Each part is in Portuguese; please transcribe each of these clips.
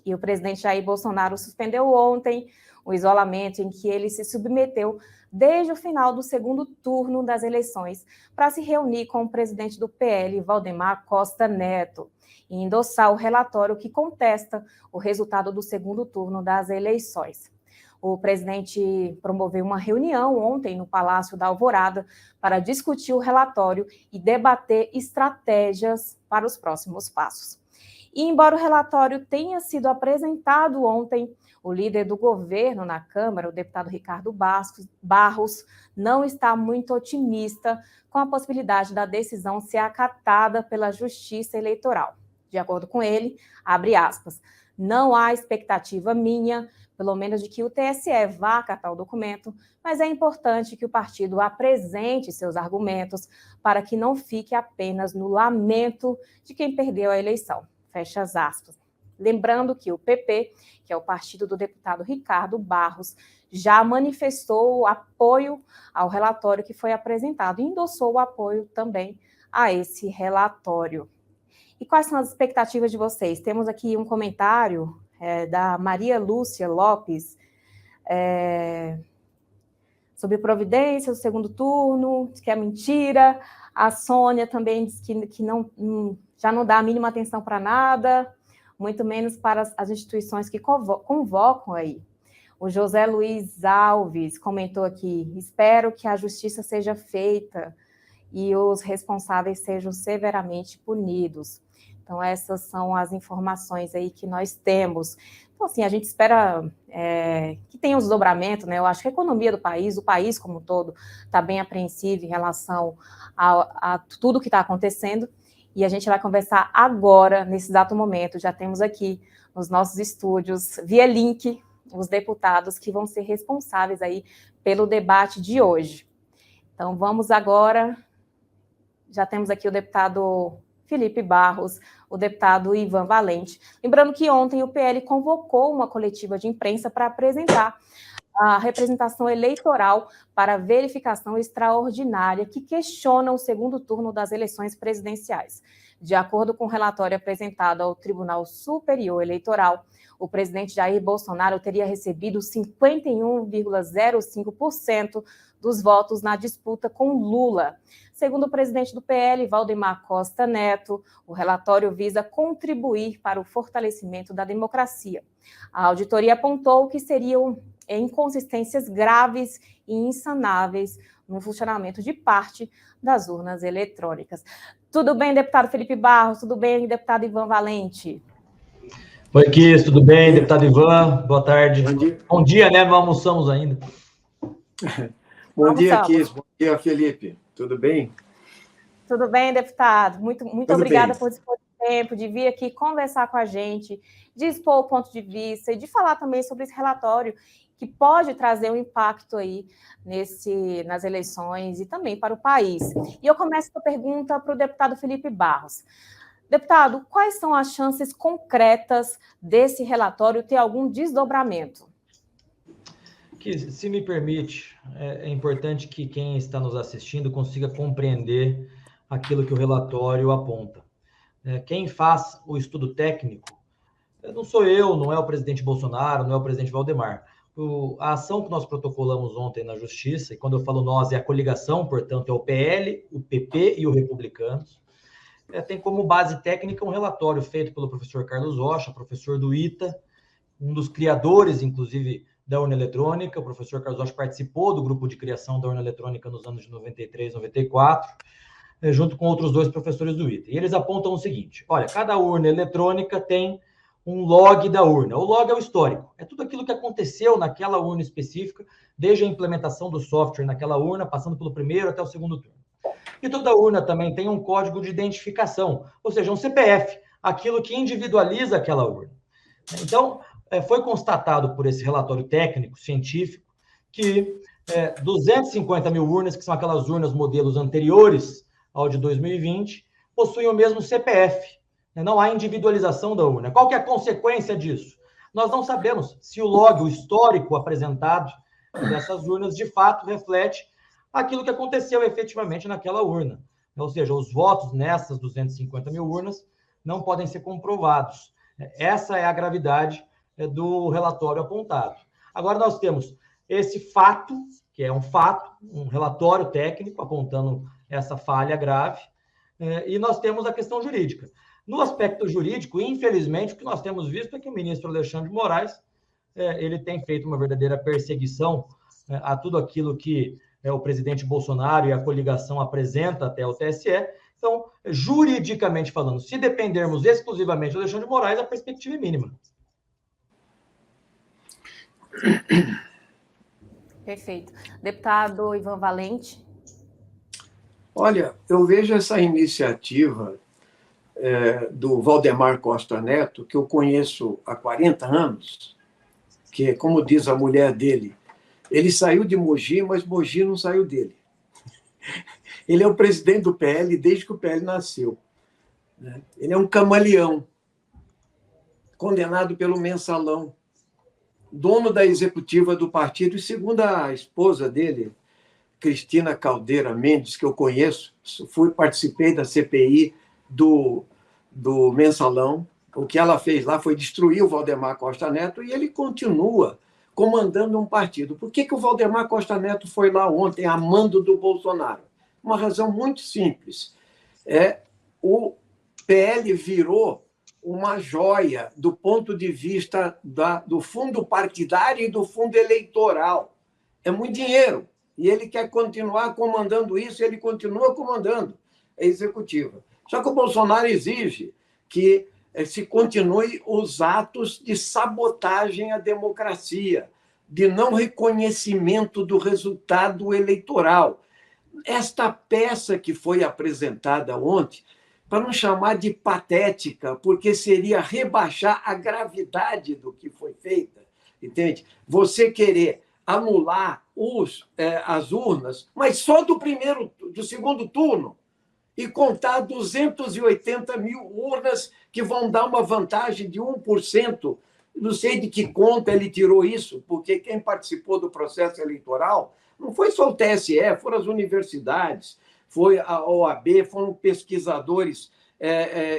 E o presidente Jair Bolsonaro suspendeu ontem o isolamento em que ele se submeteu desde o final do segundo turno das eleições para se reunir com o presidente do PL, Valdemar Costa Neto, e endossar o relatório que contesta o resultado do segundo turno das eleições. O presidente promoveu uma reunião ontem no Palácio da Alvorada para discutir o relatório e debater estratégias para os próximos passos. E embora o relatório tenha sido apresentado ontem, o líder do governo na Câmara, o deputado Ricardo Barros, não está muito otimista com a possibilidade da decisão ser acatada pela Justiça Eleitoral. De acordo com ele, abre aspas, não há expectativa minha, pelo menos de que o TSE vá acatar o documento, mas é importante que o partido apresente seus argumentos para que não fique apenas no lamento de quem perdeu a eleição. Fecha as aspas. Lembrando que o PP, que é o partido do deputado Ricardo Barros, já manifestou apoio ao relatório que foi apresentado e endossou o apoio também a esse relatório. E quais são as expectativas de vocês? Temos aqui um comentário da Maria Lúcia Lopes sobre providência do segundo turno, diz que é mentira. A Sônia também diz que já não dá a mínima atenção para nada, muito menos para as instituições que convocam aí. O José Luiz Alves comentou aqui, espero que a justiça seja feita e os responsáveis sejam severamente punidos. Então, essas são as informações aí que nós temos. Então, assim, a gente espera que tenha um desdobramento, né? Eu acho que a economia do país, o país como um todo, está bem apreensivo em relação a tudo que está acontecendo. E a gente vai conversar agora, nesse exato momento. Já temos aqui nos nossos estúdios, via link, os deputados que vão ser responsáveis aí pelo debate de hoje. Então, vamos agora. Já temos aqui o deputado Felipe Barros, o deputado Ivan Valente. Lembrando que ontem o PL convocou uma coletiva de imprensa para apresentar a representação eleitoral para verificação extraordinária que questiona o segundo turno das eleições presidenciais. De acordo com o relatório apresentado ao Tribunal Superior Eleitoral, o presidente Jair Bolsonaro teria recebido 51,05% dos votos na disputa com Lula. Segundo o presidente do PL, Valdemar Costa Neto, o relatório visa contribuir para o fortalecimento da democracia. A auditoria apontou que seriam inconsistências graves e insanáveis no funcionamento de parte das urnas eletrônicas. Tudo bem, deputado Felipe Barros? Tudo bem, deputado Ivan Valente? Oi, Kiss, tudo bem, deputado Ivan? Boa tarde. Bom dia, né? Não almoçamos ainda. Bom dia, Kiss. Bom dia, Felipe. Tudo bem? Tudo bem, deputado. Muito obrigada por dispor do tempo, de vir aqui conversar com a gente, de expor o ponto de vista e de falar também sobre esse relatório que pode trazer um impacto aí nas eleições e também para o país. E eu começo com a pergunta para o deputado Felipe Barros. Deputado, quais são as chances concretas desse relatório ter algum desdobramento? Se me permite, é importante que quem está nos assistindo consiga compreender aquilo que o relatório aponta. Quem faz o estudo técnico não sou eu, não é o presidente Bolsonaro, não é o presidente Valdemar. A ação que nós protocolamos ontem na Justiça, e quando eu falo nós, é a coligação, portanto, é o PL, o PP e o Republicanos, tem como base técnica um relatório feito pelo professor Carlos Rocha, professor do ITA, um dos criadores, inclusive, da urna eletrônica. O professor Carlos Rocha participou do grupo de criação da urna eletrônica nos anos de 93, 94, junto com outros dois professores do ITA. E eles apontam o seguinte, olha, cada urna eletrônica tem um log da urna. O log é o histórico, é tudo aquilo que aconteceu naquela urna específica, desde a implementação do software naquela urna, passando pelo primeiro até o segundo turno. E toda urna também tem um código de identificação, ou seja, um CPF, aquilo que individualiza aquela urna. Então, foi constatado por esse relatório técnico, científico, que 250 mil urnas, que são aquelas urnas modelos anteriores ao de 2020, possuem o mesmo CPF. Não há individualização da urna. Qual que é a consequência disso? Nós não sabemos se o log, o histórico apresentado dessas urnas, de fato reflete aquilo que aconteceu efetivamente naquela urna. Ou seja, os votos nessas 250 mil urnas não podem ser comprovados. Essa é a gravidade do relatório apontado. Agora nós temos esse fato, que é um fato, um relatório técnico apontando essa falha grave, e nós temos a questão jurídica. No aspecto jurídico, infelizmente, o que nós temos visto é que o ministro Alexandre de Moraes ele tem feito uma verdadeira perseguição a tudo aquilo que o presidente Bolsonaro e a coligação apresenta até o TSE. Então, juridicamente falando, se dependermos exclusivamente do Alexandre de Moraes, a perspectiva é mínima. Perfeito. Deputado Ivan Valente. Olha, eu vejo essa iniciativa do Valdemar Costa Neto, que eu conheço há 40 anos, que, como diz a mulher dele, ele saiu de Mogi, mas Mogi não saiu dele. Ele é o presidente do PL desde que o PL nasceu. Ele é um camaleão, condenado pelo Mensalão, dono da executiva do partido, e segundo a esposa dele, Cristina Caldeira Mendes, que eu conheço, participei da CPI do Mensalão. O que ela fez lá foi destruir o Valdemar Costa Neto e ele continua comandando um partido. Por que o Valdemar Costa Neto foi lá ontem, a mando do Bolsonaro? Uma razão muito simples. O PL virou uma joia do ponto de vista do fundo partidário e do fundo eleitoral. É muito dinheiro. E ele quer continuar comandando isso, e ele continua comandando a executiva. Só que o Bolsonaro exige que se continue os atos de sabotagem à democracia, de não reconhecimento do resultado eleitoral. Esta peça que foi apresentada ontem, para não chamar de patética, porque seria rebaixar a gravidade do que foi feito, entende? Você querer anular as urnas, mas só do segundo turno, e contar 280 mil urnas que vão dar uma vantagem de 1%. Não sei de que conta ele tirou isso, porque quem participou do processo eleitoral não foi só o TSE, foram as universidades, foi a OAB, foram pesquisadores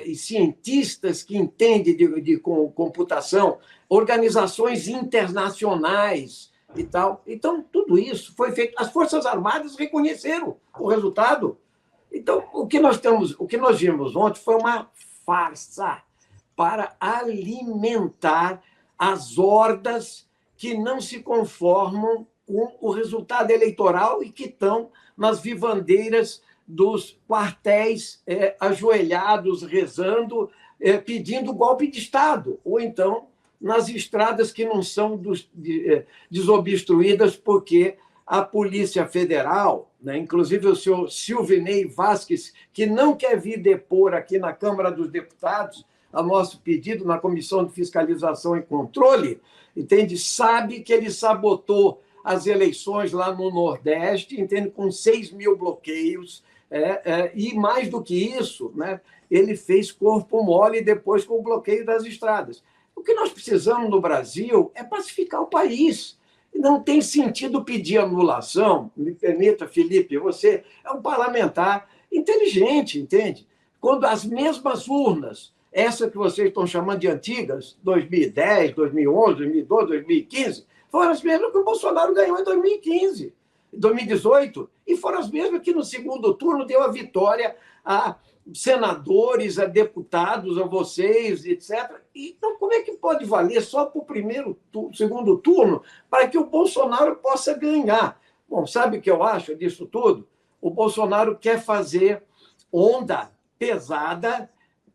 e cientistas que entendem de computação, organizações internacionais e tal. Então, tudo isso foi feito. As Forças Armadas reconheceram o resultado. Então, o que nós vimos ontem foi uma farsa para alimentar as hordas que não se conformam com o resultado eleitoral e que estão nas vivandeiras dos quartéis ajoelhados, rezando, pedindo golpe de Estado, ou então nas estradas que não são desobstruídas porque a Polícia Federal, né, inclusive o senhor Silvinei Vasquez, que não quer vir depor aqui na Câmara dos Deputados, a nosso pedido na Comissão de Fiscalização e Controle, entende? Sabe que ele sabotou as eleições lá no Nordeste, entende? Com 6 mil bloqueios, e mais do que isso, né, ele fez corpo mole depois com o bloqueio das estradas. O que nós precisamos no Brasil é pacificar o país. Não tem sentido pedir anulação. Me permita, Felipe, você é um parlamentar inteligente, entende? Quando as mesmas urnas, essa que vocês estão chamando de antigas, 2010, 2011, 2012, 2015, foram as mesmas que o Bolsonaro ganhou em 2015, 2018, e foram as mesmas que no segundo turno deu a vitória a senadores, a deputados, a vocês, etc. Então, como é que pode valer só para o segundo turno para que o Bolsonaro possa ganhar? Bom, sabe o que eu acho disso tudo? O Bolsonaro quer fazer onda pesada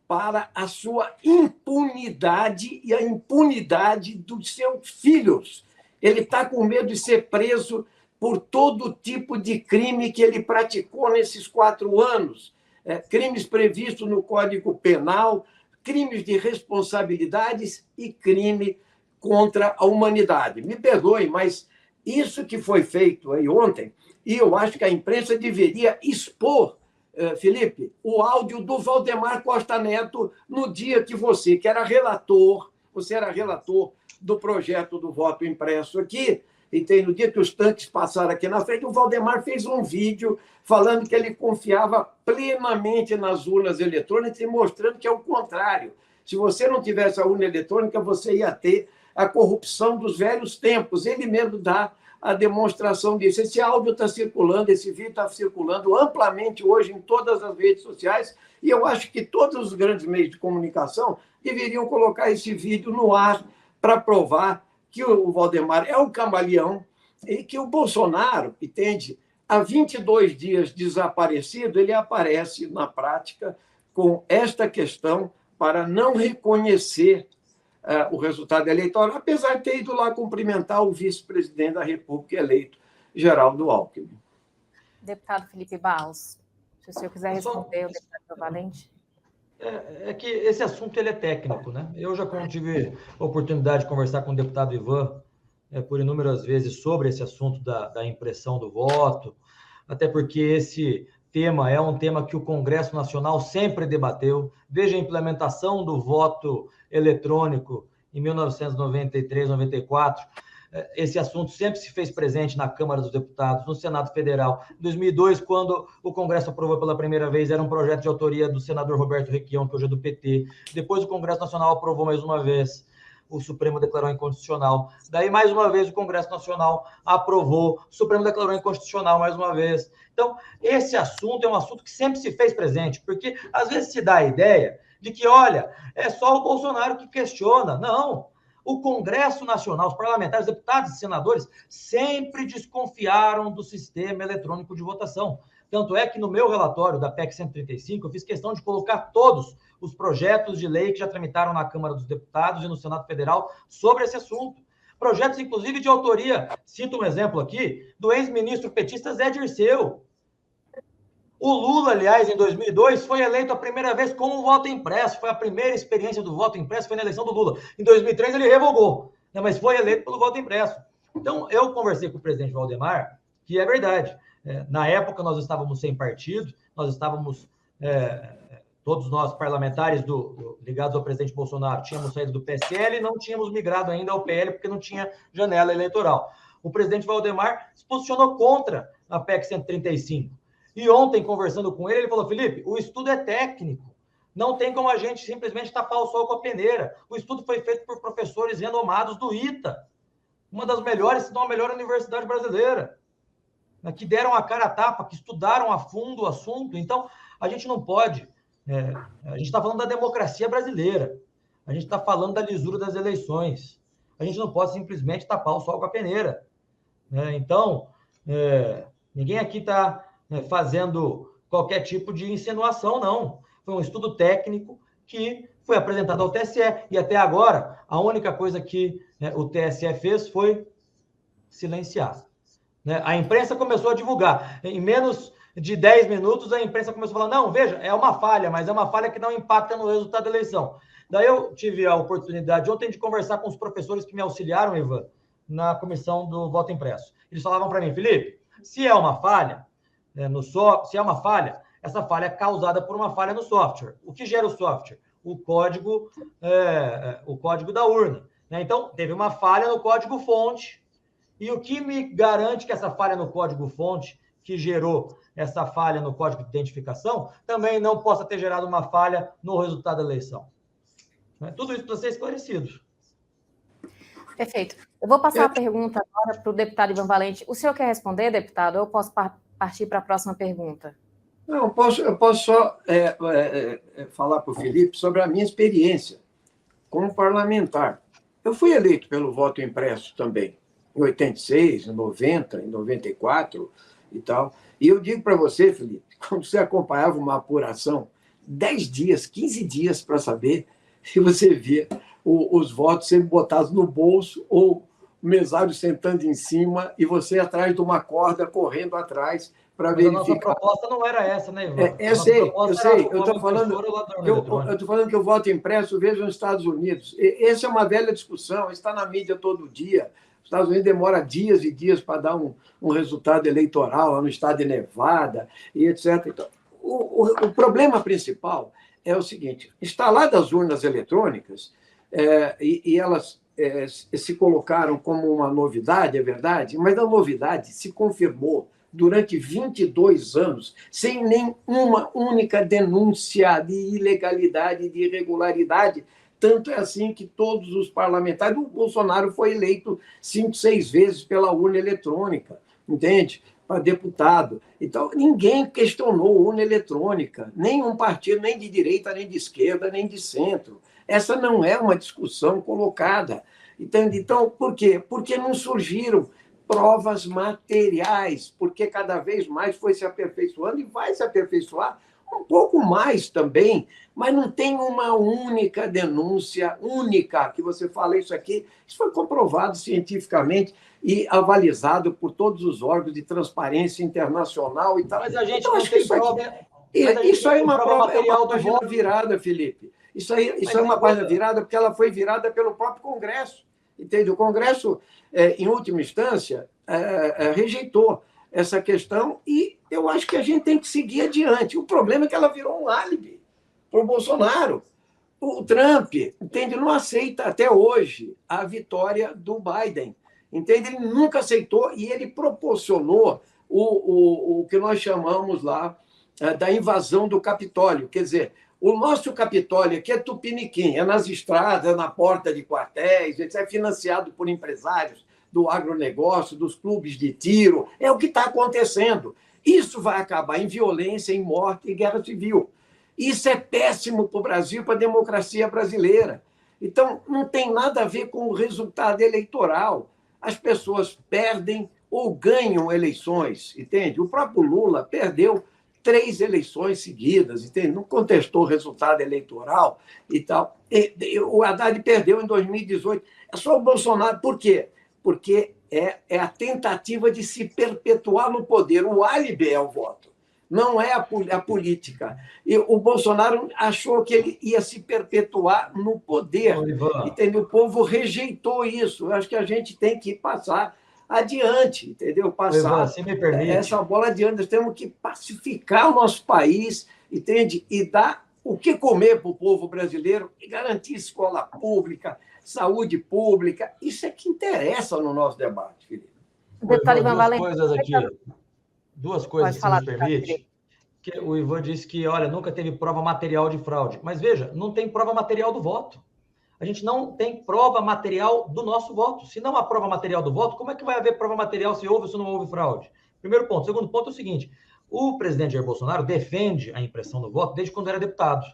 para a sua impunidade e a impunidade dos seus filhos. Ele está com medo de ser preso por todo tipo de crime que ele praticou nesses 4 anos. Crimes previstos no Código Penal, crimes de responsabilidades e crime contra a humanidade. Me perdoe, mas isso que foi feito aí ontem, e eu acho que a imprensa deveria expor, Felipe, o áudio do Valdemar Costa Neto no dia que você era relator do projeto do voto impresso aqui, e no dia que os tanques passaram aqui na frente, o Valdemar fez um vídeo falando que ele confiava plenamente nas urnas eletrônicas e mostrando que é o contrário. Se você não tivesse a urna eletrônica, você ia ter a corrupção dos velhos tempos. Ele mesmo dá a demonstração disso. Esse áudio está circulando, esse vídeo está circulando amplamente hoje em todas as redes sociais, e eu acho que todos os grandes meios de comunicação deveriam colocar esse vídeo no ar para provar que o Valdemar é o camaleão e que o Bolsonaro, entende, há 22 dias desaparecido, ele aparece na prática com esta questão para não reconhecer o resultado eleitoral, apesar de ter ido lá cumprimentar o vice-presidente da República eleito, Geraldo Alckmin. Deputado Felipe Barros, se o senhor quiser responder, o deputado Valente. É que esse assunto ele é técnico, né? Eu já tive a oportunidade de conversar com o deputado Ivan por inúmeras vezes sobre esse assunto da impressão do voto, até porque esse tema é um tema que o Congresso Nacional sempre debateu, desde a implementação do voto eletrônico em 1993, 94. Esse assunto sempre se fez presente na Câmara dos Deputados, no Senado Federal. Em 2002, quando o Congresso aprovou pela primeira vez, era um projeto de autoria do senador Roberto Requião, que hoje é do PT. Depois, o Congresso Nacional aprovou mais uma vez. O Supremo declarou inconstitucional. Daí, mais uma vez, o Congresso Nacional aprovou. O Supremo declarou inconstitucional mais uma vez. Então, esse assunto é um assunto que sempre se fez presente, porque às vezes se dá a ideia de que, olha, é só o Bolsonaro que questiona. Não. O Congresso Nacional, os parlamentares, deputados e senadores sempre desconfiaram do sistema eletrônico de votação. Tanto é que no meu relatório da PEC 135, eu fiz questão de colocar todos os projetos de lei que já tramitaram na Câmara dos Deputados e no Senado Federal sobre esse assunto. Projetos, inclusive, de autoria, cito um exemplo aqui, do ex-ministro petista Zé Dirceu. O Lula, aliás, em 2002, foi eleito a primeira vez com o voto impresso. Foi a primeira experiência do voto impresso, foi na eleição do Lula. Em 2003, ele revogou, né, mas foi eleito pelo voto impresso. Então, eu conversei com o presidente Valdemar, que é verdade. Na época, nós estávamos sem partido, nós estávamos, todos nós parlamentares ligados ao presidente Bolsonaro, tínhamos saído do PSL e não tínhamos migrado ainda ao PL, porque não tinha janela eleitoral. O presidente Valdemar se posicionou contra a PEC 135. E ontem, conversando com ele falou, Felipe, o estudo é técnico. Não tem como a gente simplesmente tapar o sol com a peneira. O estudo foi feito por professores renomados do ITA, uma das melhores, se não a melhor universidade brasileira, que deram a cara a tapa, que estudaram a fundo o assunto. Então, a gente não pode... a gente está falando da democracia brasileira. A gente está falando da lisura das eleições. A gente não pode simplesmente tapar o sol com a peneira. Então, ninguém aqui está fazendo qualquer tipo de insinuação, não. Foi um estudo técnico que foi apresentado ao TSE. E até agora, a única coisa que o TSE fez foi silenciar. A imprensa começou a divulgar. Em menos de 10 minutos, a imprensa começou a falar, não, veja, é uma falha, mas é uma falha que não impacta no resultado da eleição. Daí eu tive a oportunidade ontem de conversar com os professores que me auxiliaram, Ivan, na comissão do voto impresso. Eles falavam para mim, Felipe, se é uma falha, se é uma falha, essa falha é causada por uma falha no software. O que gera o software? O código da urna. Então, teve uma falha no código-fonte, e o que me garante que essa falha no código-fonte, que gerou essa falha no código de identificação, também não possa ter gerado uma falha no resultado da eleição. Tudo isso precisa ser esclarecido. Perfeito. Eu vou passar a pergunta agora para o deputado Ivan Valente. O senhor quer responder, deputado, ou eu posso partir para a próxima pergunta? Não, eu posso só falar para o Felipe sobre a minha experiência como parlamentar. Eu fui eleito pelo voto impresso também, em 86, em 90, em 94 e tal. E eu digo para você, Felipe, quando você acompanhava uma apuração, 10 dias, 15 dias para saber se você via os votos sendo botados no bolso ou o mesário sentando em cima e você atrás de uma corda correndo atrás para verificar. A nossa proposta não era essa, né, Ivan? Eu sei. Eu estou falando que o voto impresso vejo nos Estados Unidos. Essa é uma velha discussão, está na mídia todo dia. Os Estados Unidos demora dias e dias para dar um resultado eleitoral lá no estado de Nevada e etc. Então, o problema principal é o seguinte, instaladas as urnas eletrônicas, e elas se colocaram como uma novidade, é verdade, mas a novidade se confirmou durante 22 anos, sem nenhuma única denúncia de ilegalidade, de irregularidade Tanto é assim que todos os parlamentares, o Bolsonaro foi eleito 5, 6 vezes pela urna eletrônica, entende? Para deputado. Então, ninguém questionou a urna eletrônica, nenhum partido, nem de direita, nem de esquerda, nem de centro. Essa não é uma discussão colocada. Entende? Então, por quê? Porque não surgiram provas materiais, porque cada vez mais foi se aperfeiçoando e vai se aperfeiçoar um pouco mais também, mas não tem uma única denúncia, única, que você fala isso aqui. Isso foi comprovado cientificamente e avalizado por todos os órgãos de transparência internacional e tal. Mas a gente então, não acho tem que isso prova. aqui, isso aí é uma prova material do página voto virada, Felipe. Isso é uma página virada porque ela foi virada pelo próprio Congresso. Entende? O Congresso, em última instância, rejeitou essa questão e eu acho que a gente tem que seguir adiante. O problema é que ela virou um álibi para o Bolsonaro. O Trump, entende, não aceita até hoje a vitória do Biden. Entende? Ele nunca aceitou e ele proporcionou o que nós chamamos lá da invasão do Capitólio. Quer dizer, o nosso Capitólio aqui é tupiniquim, é nas estradas, na porta de quartéis, é financiado por empresários do agronegócio, dos clubes de tiro, é o que está acontecendo. Isso vai acabar em violência, em morte e guerra civil. Isso é péssimo para o Brasil, para a democracia brasileira. Então, não tem nada a ver com o resultado eleitoral. As pessoas perdem ou ganham eleições, entende? O próprio Lula perdeu 3 eleições seguidas, entende? Não contestou o resultado eleitoral e tal. O Haddad perdeu em 2018. É só o Bolsonaro. Por quê? Porque é a tentativa de se perpetuar no poder. O álibi é o voto, não é a política. E o Bolsonaro achou que ele ia se perpetuar no poder. Entendeu? O povo rejeitou isso. Eu acho que a gente tem que passar adiante, entendeu? Passar se me permite, essa bola adiante. Nós temos que pacificar o nosso país, entende? E dar o que comer para o povo brasileiro e garantir escola pública, saúde pública. Isso é que interessa no nosso debate, Felipe. Deputado Ivan Valente. Duas coisas, se me permite. Que o Ivan disse que, olha, nunca teve prova material de fraude. Mas veja, não tem prova material do voto. A gente não tem prova material do nosso voto. Se não há prova material do voto, como é que vai haver prova material se houve ou se não houve fraude? Primeiro ponto. Segundo ponto é o seguinte: o presidente Jair Bolsonaro defende a impressão do voto desde quando era deputado.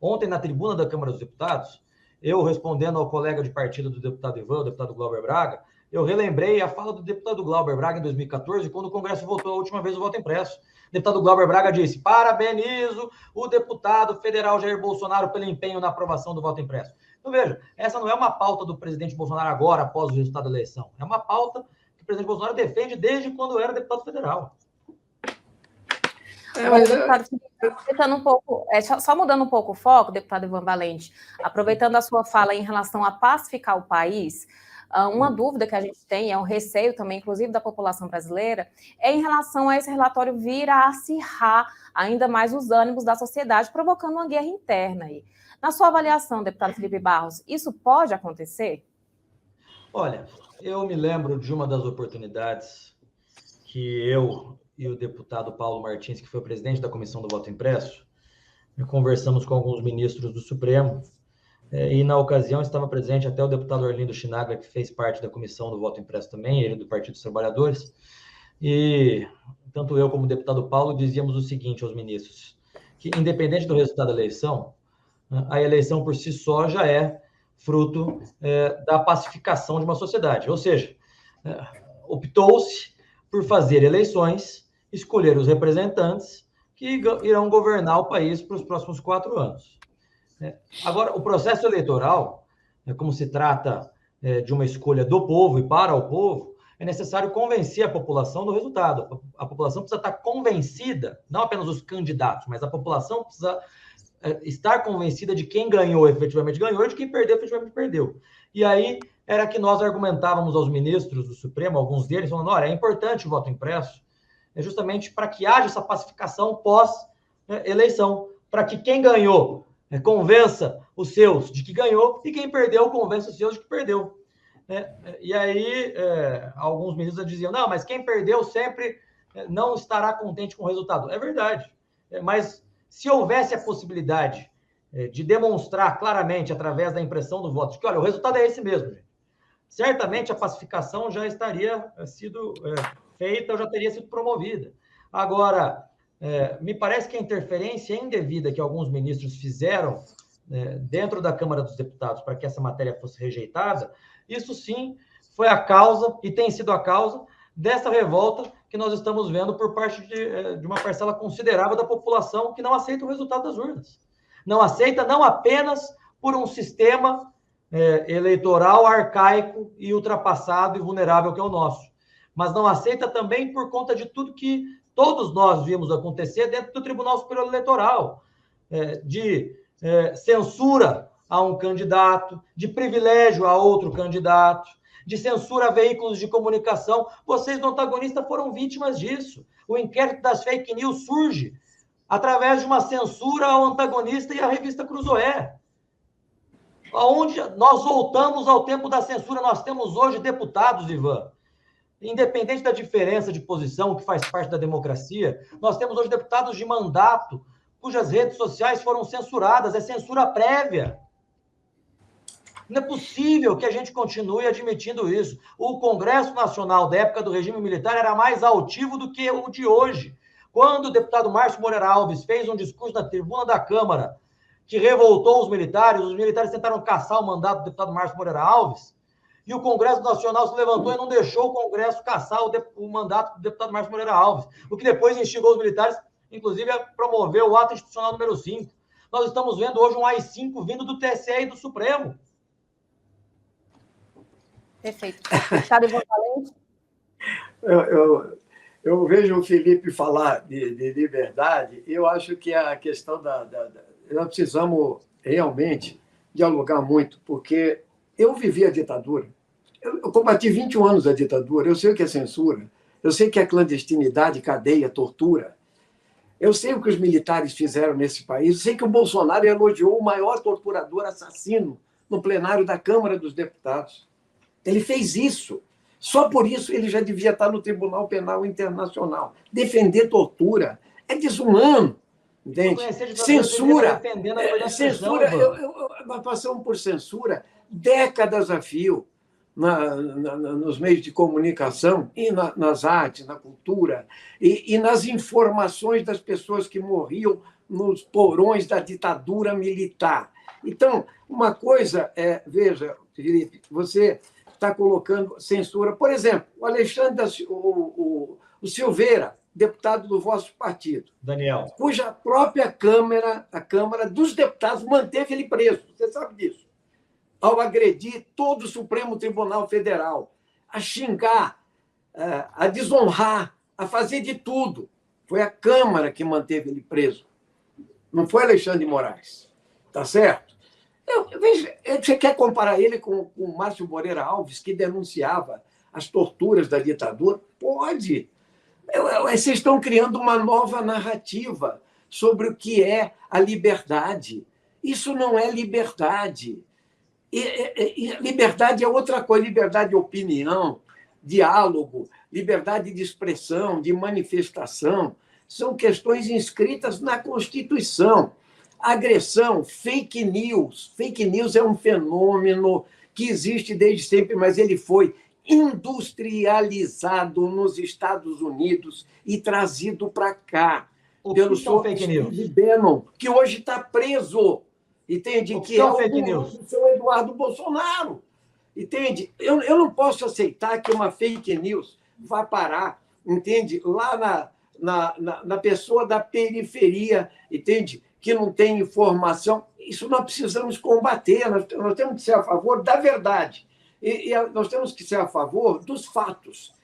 Ontem, na tribuna da Câmara dos Deputados, eu respondendo ao colega de partido do deputado Ivan, o deputado Glauber Braga, eu relembrei a fala do deputado Glauber Braga em 2014, quando o Congresso votou a última vez o voto impresso. O deputado Glauber Braga disse: parabenizo o deputado federal Jair Bolsonaro pelo empenho na aprovação do voto impresso. Então, veja, essa não é uma pauta do presidente Bolsonaro agora, após o resultado da eleição. É uma pauta que o presidente Bolsonaro defende desde quando era deputado federal. Deputado, aproveitando um pouco, só mudando um pouco o foco, deputado Ivan Valente, aproveitando a sua fala em relação a pacificar o país, uma dúvida que a gente tem, é um receio também, inclusive da população brasileira, é em relação a esse relatório vir a acirrar ainda mais os ânimos da sociedade, provocando uma guerra interna aí. Na sua avaliação, deputado Felipe Barros, isso pode acontecer? Olha, eu me lembro de uma das oportunidades que eu e o deputado Paulo Martins, que foi o presidente da Comissão do Voto Impresso, conversamos com alguns ministros do Supremo, e na ocasião estava presente até o deputado Orlindo Chinagra, que fez parte da Comissão do Voto Impresso também, ele do Partido dos Trabalhadores, e tanto eu como o deputado Paulo dizíamos o seguinte aos ministros, que independente do resultado da eleição, a eleição por si só já é fruto da pacificação de uma sociedade. Ou seja, optou-se por fazer eleições, escolher os representantes que irão governar o país para os próximos 4 anos. Agora, o processo eleitoral, como se trata de uma escolha do povo e para o povo, é necessário convencer a população do resultado. A população precisa estar convencida, não apenas os candidatos, mas a população precisa estar convencida de quem ganhou efetivamente ganhou e de quem perdeu efetivamente perdeu. E aí era que nós argumentávamos aos ministros do Supremo, alguns deles, falando: olha, é importante o voto impresso, justamente para que haja essa pacificação pós-eleição, para que quem ganhou convença os seus de que ganhou e quem perdeu convença os seus de que perdeu. E aí alguns ministros diziam: não, mas quem perdeu sempre não estará contente com o resultado. É verdade, mas se houvesse a possibilidade de demonstrar claramente, através da impressão do voto, de que, olha, o resultado é esse mesmo, gente. Certamente a pacificação já estaria sido feita, ou já teria sido promovida. Agora, me parece que a interferência indevida que alguns ministros fizeram dentro da Câmara dos Deputados para que essa matéria fosse rejeitada, isso sim foi a causa, e tem sido a causa, dessa revolta que nós estamos vendo por parte de uma parcela considerável da população que não aceita o resultado das urnas. Não aceita, não apenas por um sistema eleitoral arcaico e ultrapassado e vulnerável que é o nosso, mas não aceita também por conta de tudo que todos nós vimos acontecer dentro do Tribunal Superior Eleitoral, de censura a um candidato, de privilégio a outro candidato, de censura a veículos de comunicação. Vocês, no Antagonista, foram vítimas disso. O inquérito das fake news surge através de uma censura ao Antagonista e à revista Cruzoé. Onde nós voltamos ao tempo da censura, nós temos hoje deputados, Ivan, independente da diferença de posição, que faz parte da democracia, nós temos hoje deputados de mandato cujas redes sociais foram censuradas, é censura prévia. Não é possível que a gente continue admitindo isso. O Congresso Nacional da época do regime militar era mais altivo do que o de hoje. Quando o deputado Márcio Moreira Alves fez um discurso na tribuna da Câmara que revoltou os militares tentaram caçar o mandato do deputado Márcio Moreira Alves, e o Congresso Nacional se levantou e não deixou o Congresso caçar o mandato do deputado Márcio Moreira Alves, o que depois instigou os militares, inclusive, a promover o ato institucional número 5. Nós estamos vendo hoje um AI-5 vindo do TSE e do Supremo. Perfeito. Deputado Ivan Valente? Eu vejo o Felipe falar de liberdade, eu acho que a questão nós precisamos realmente dialogar muito, porque eu vivi a ditadura, eu combati 21 anos a ditadura, eu sei o que é censura, eu sei o que é clandestinidade, cadeia, tortura, eu sei o que os militares fizeram nesse país, eu sei que o Bolsonaro elogiou o maior torturador assassino no plenário da Câmara dos Deputados. Ele fez isso. Só por isso ele já devia estar no Tribunal Penal Internacional. Defender tortura é desumano, entende? Censura, nós passamos por censura décadas a fio nos meios de comunicação e nas artes, na cultura e nas informações das pessoas que morriam nos porões da ditadura militar. Então, uma coisa veja, Felipe, você está colocando censura. Por exemplo, o Alexandre, o Silveira, deputado do vosso partido, Daniel, cuja própria Câmara, a Câmara dos Deputados, manteve ele preso. Você sabe disso. Ao agredir todo o Supremo Tribunal Federal, a xingar, a desonrar, a fazer de tudo. Foi a Câmara que manteve ele preso. Não foi Alexandre de Moraes. Tá certo? Você quer comparar ele com o Márcio Moreira Alves, que denunciava as torturas da ditadura? Pode. Vocês estão criando uma nova narrativa sobre o que é a liberdade. Isso não é liberdade. Liberdade é outra coisa. Liberdade de opinião, diálogo, liberdade de expressão, de manifestação. São questões inscritas na Constituição. Agressão, fake news. Fake news é um fenômeno que existe desde sempre, mas ele foi industrializado nos Estados Unidos e trazido para cá pelo fake news? Steve Bannon, que hoje está preso, entende? Que é fake o news? do seu Eduardo Bolsonaro, entende? Eu não posso aceitar que uma fake news vá parar, entende? Lá na pessoa da periferia, entende? Que não tem informação. Isso nós precisamos combater, nós temos que ser a favor da verdade. E nós temos que ser a favor dos fatos.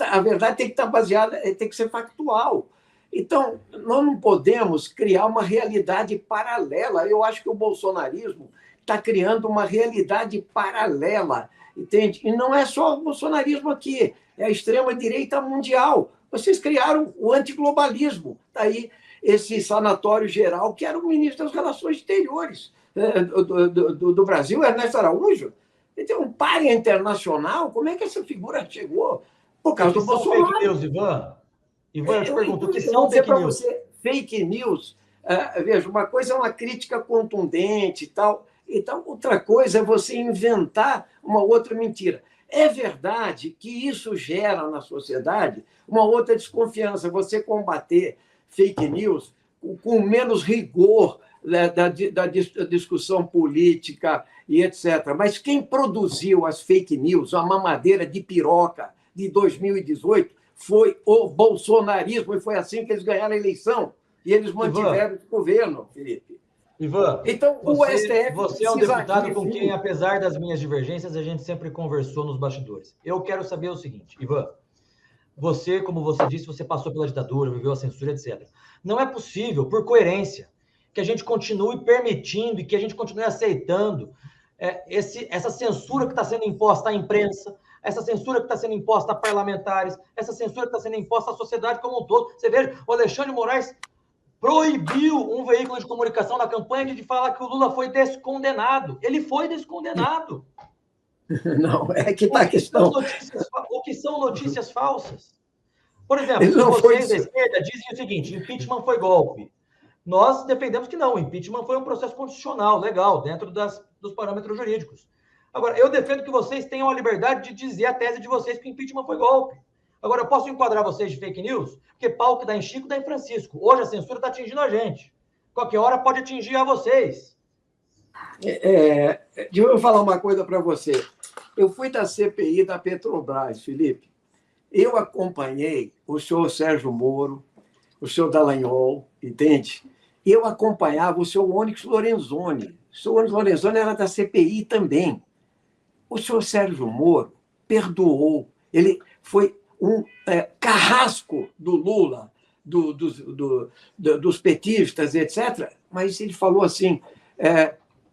A verdade tem que estar baseada, tem que ser factual. Então, nós não podemos criar uma realidade paralela. Eu acho que o bolsonarismo está criando uma realidade paralela, entende? E não é só o bolsonarismo aqui, é a extrema-direita mundial. Vocês criaram o antiglobalismo. Está aí esse sanatório geral, que era o ministro das Relações Exteriores do Brasil, Ernesto Araújo. Ele tem um pária internacional. Como é que essa figura chegou? Por causa do Bolsonaro. Fake news, Ivan? Ivan, eu te pergunto, o que eu são vou dizer fake para news? você, fake news Veja, uma coisa é uma crítica contundente e tal, então outra coisa é você inventar uma outra mentira. É verdade que isso gera na sociedade uma outra desconfiança, você combater fake news com menos rigor, né, da discussão política e etc. Mas quem produziu as fake news, a mamadeira de piroca de 2018, foi o bolsonarismo, e foi assim que eles ganharam a eleição. E eles mantiveram o governo, Felipe. Ivan, então, o STF você é um deputado com quem, apesar das minhas divergências, a gente sempre conversou nos bastidores. Eu quero saber o seguinte, Ivan, você, como você disse, você passou pela ditadura, viveu a censura, etc. Não é possível, por coerência, que a gente continue permitindo e que a gente continue aceitando essa censura que está sendo imposta à imprensa, essa censura que está sendo imposta a parlamentares, essa censura que está sendo imposta à sociedade como um todo. Você veja, o Alexandre de Moraes proibiu um veículo de comunicação na campanha de falar que o Lula foi descondenado. Ele foi descondenado. Não, é que está a questão. O que são notícias falsas? Por exemplo, vocês da esquerda dizem o seguinte, impeachment foi golpe. Nós defendemos que não, o impeachment foi um processo constitucional, legal, dentro dos parâmetros jurídicos. Agora, eu defendo que vocês tenham a liberdade de dizer a tese de vocês que o impeachment foi golpe. Agora, eu posso enquadrar vocês de fake news? Porque pau que dá em Chico, dá em Francisco. Hoje a censura está atingindo a gente. Qualquer hora pode atingir a vocês. Deixa eu falar uma coisa para você. Eu fui da CPI da Petrobras, Felipe. Eu acompanhei o senhor Sérgio Moro, o senhor Dallagnol, entende? Eu acompanhava o senhor Onyx Lorenzoni. O senhor Onyx Lorenzoni era da CPI também. O senhor Sérgio Moro perdoou. Ele foi um carrasco do Lula, dos petistas, etc. Mas ele falou assim,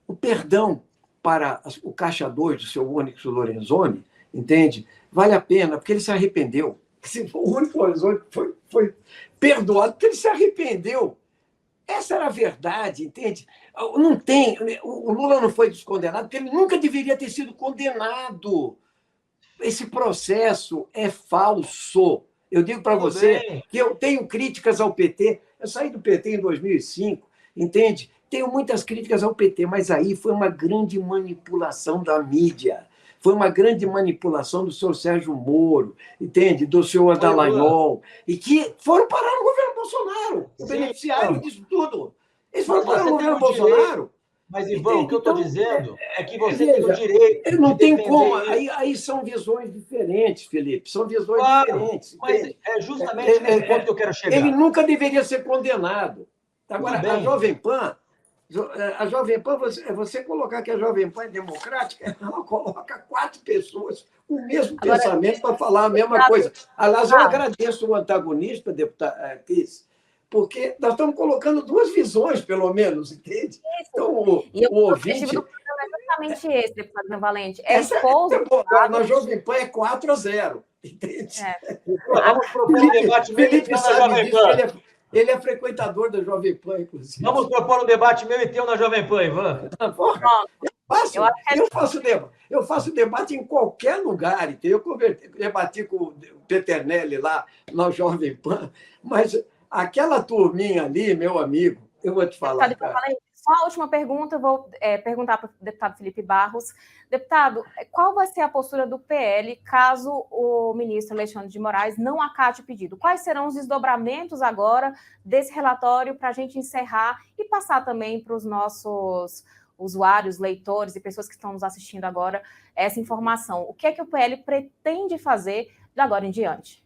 o perdão para o caixa 2 do seu Onyx Lorenzoni, entende? Vale a pena, porque ele se arrependeu. O Onyx Lorenzoni foi perdoado porque ele se arrependeu. Essa era a verdade, entende? Não tem, o Lula não foi descondenado porque ele nunca deveria ter sido condenado. Esse processo é falso. Eu digo para você que eu tenho críticas ao PT. Eu saí do PT em 2005, entende? Tenho muitas críticas ao PT, mas aí foi uma grande manipulação da mídia. Foi uma grande manipulação do senhor Sérgio Moro, entende? Do senhor Dallagnol, e que foram parar no governo Bolsonaro, o beneficiário disso tudo. Eles foram parar no governo Bolsonaro. Mas, Ivan, o que eu estou dizendo é que você tem o direito. Não tem como. Aí são visões diferentes, Felipe. São visões diferentes. Mas é justamente nesse ponto que eu quero chegar. Ele nunca deveria ser condenado. Agora, a Jovem Pan, você colocar que a Jovem Pan é democrática, ela coloca 4 pessoas com o mesmo pensamento para falar a mesma coisa. Aliás, eu agradeço o antagonista, deputado Cris, porque nós estamos colocando 2 visões, pelo menos, entende? Então, o ouvinte... O programa é exatamente esse, deputado Valente. Expor... Na Jovem Pan é 4-0, entende? Vamos propor um debate meio Felipe sabe disso, ele é frequentador da Jovem Pan, inclusive. Vamos propor um debate meu e teu na Jovem Pan, Ivan. Eu faço debate em qualquer lugar, entendeu? Eu debati com o Peternelli lá na Jovem Pan, mas... Aquela turminha ali, meu amigo, eu vou te falar. Deputado, só a última pergunta, eu vou perguntar para o deputado Felipe Barros. Deputado, qual vai ser a postura do PL caso o ministro Alexandre de Moraes não acate o pedido? Quais serão os desdobramentos agora desse relatório para a gente encerrar e passar também para os nossos usuários, leitores e pessoas que estão nos assistindo agora essa informação? O que é que o PL pretende fazer de agora em diante?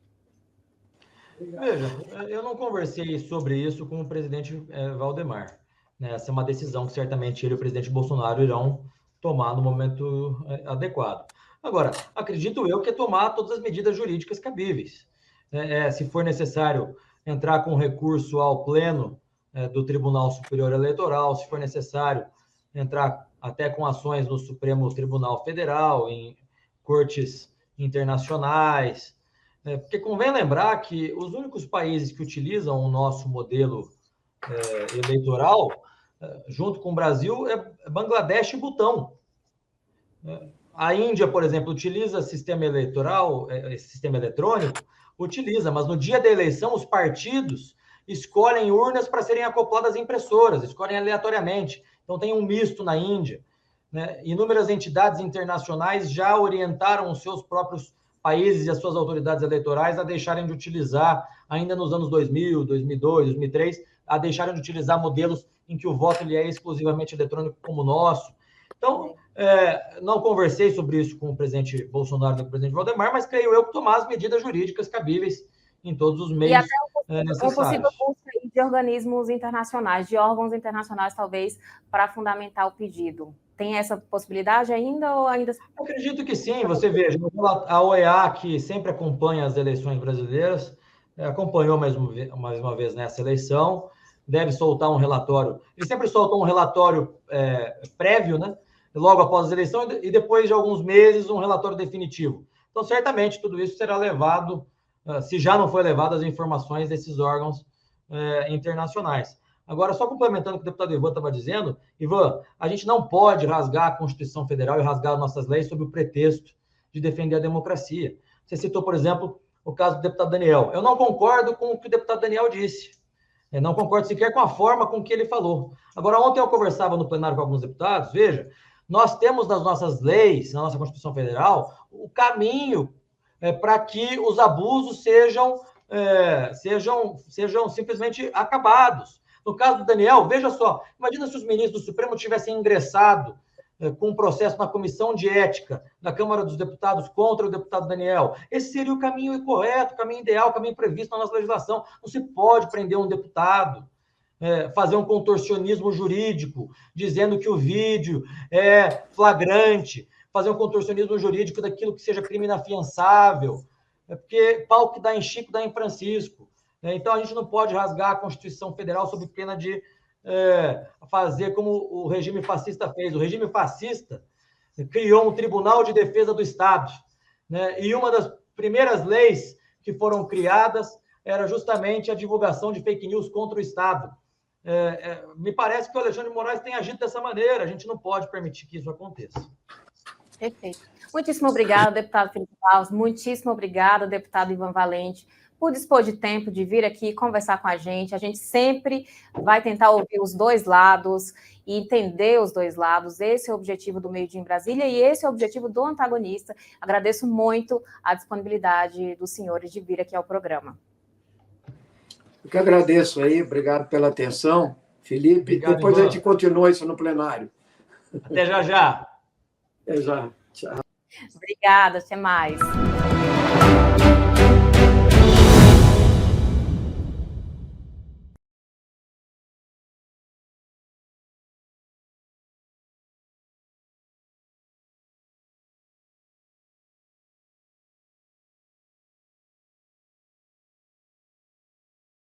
Veja, eu não conversei sobre isso com o presidente Valdemar. Essa é uma decisão que certamente ele e o presidente Bolsonaro irão tomar no momento adequado. Agora, acredito eu que é tomar todas as medidas jurídicas cabíveis. Se for necessário entrar com recurso ao pleno do Tribunal Superior Eleitoral, se for necessário entrar até com ações no Supremo Tribunal Federal, em cortes internacionais, porque convém lembrar que os únicos países que utilizam o nosso modelo eleitoral, junto com o Brasil, é Bangladesh e Butão. A Índia, por exemplo, utiliza sistema eleitoral, sistema eletrônico, utiliza, mas no dia da eleição, os partidos escolhem urnas para serem acopladas a impressoras, escolhem aleatoriamente. Então, tem um misto na Índia, né? Inúmeras entidades internacionais já orientaram os seus próprios países e as suas autoridades eleitorais a deixarem de utilizar, ainda nos anos 2000, 2002, 2003, a deixarem de utilizar modelos em que o voto ele é exclusivamente eletrônico como o nosso. Então, não conversei sobre isso com o presidente Bolsonaro e com o presidente Valdemar, mas creio eu que tomar as medidas jurídicas cabíveis em todos os meios necessários. Um possível busca de organismos internacionais, de órgãos internacionais, talvez, para fundamentar o pedido. Tem essa possibilidade ainda ou ainda? Eu acredito que sim. Você veja, a OEA, que sempre acompanha as eleições brasileiras, acompanhou mais uma vez nessa eleição, deve soltar um relatório. Ele sempre solta um relatório prévio, né? Logo após a eleição, e depois de alguns meses, um relatório definitivo. Então, certamente, tudo isso será levado, se já não foi levado, as informações desses órgãos internacionais. Agora, só complementando o que o deputado Ivan estava dizendo, Ivan, a gente não pode rasgar a Constituição Federal e rasgar nossas leis sob o pretexto de defender a democracia. Você citou, por exemplo, o caso do deputado Daniel. Eu não concordo com o que o deputado Daniel disse. Eu não concordo sequer com a forma com que ele falou. Agora, ontem eu conversava no plenário com alguns deputados, veja, nós temos nas nossas leis, na nossa Constituição Federal, o caminho para que os abusos sejam simplesmente acabados. No caso do Daniel, veja só, imagina se os ministros do Supremo tivessem ingressado com um processo na Comissão de Ética da Câmara dos Deputados contra o deputado Daniel. Esse seria o caminho correto, o caminho ideal, o caminho previsto na nossa legislação. Não se pode prender um deputado, fazer um contorcionismo jurídico, dizendo que o vídeo é flagrante, fazer um contorcionismo jurídico daquilo que seja crime inafiançável, porque pau que dá em Chico, dá em Francisco. Então, a gente não pode rasgar a Constituição Federal sob pena de fazer como o regime fascista fez. O regime fascista criou um Tribunal de Defesa do Estado, né? E uma das primeiras leis que foram criadas era justamente a divulgação de fake news contra o Estado. Me parece que o Alexandre de Moraes tem agido dessa maneira. A gente não pode permitir que isso aconteça. Perfeito. Muitíssimo obrigada, deputado Felipe Barros. Muitíssimo obrigada, deputado Ivan Valente, por dispor de tempo de vir aqui conversar com a gente. A gente sempre vai tentar ouvir os dois lados e entender os dois lados. Esse é o objetivo do Meio Dia em Brasília e esse é o objetivo do antagonista. Agradeço muito a disponibilidade dos senhores de vir aqui ao programa. Eu que agradeço aí, obrigado pela atenção, Felipe. Obrigado, depois Ivan. A gente continua isso no plenário. Até já, já. Até já. Tchau. Obrigada, até mais.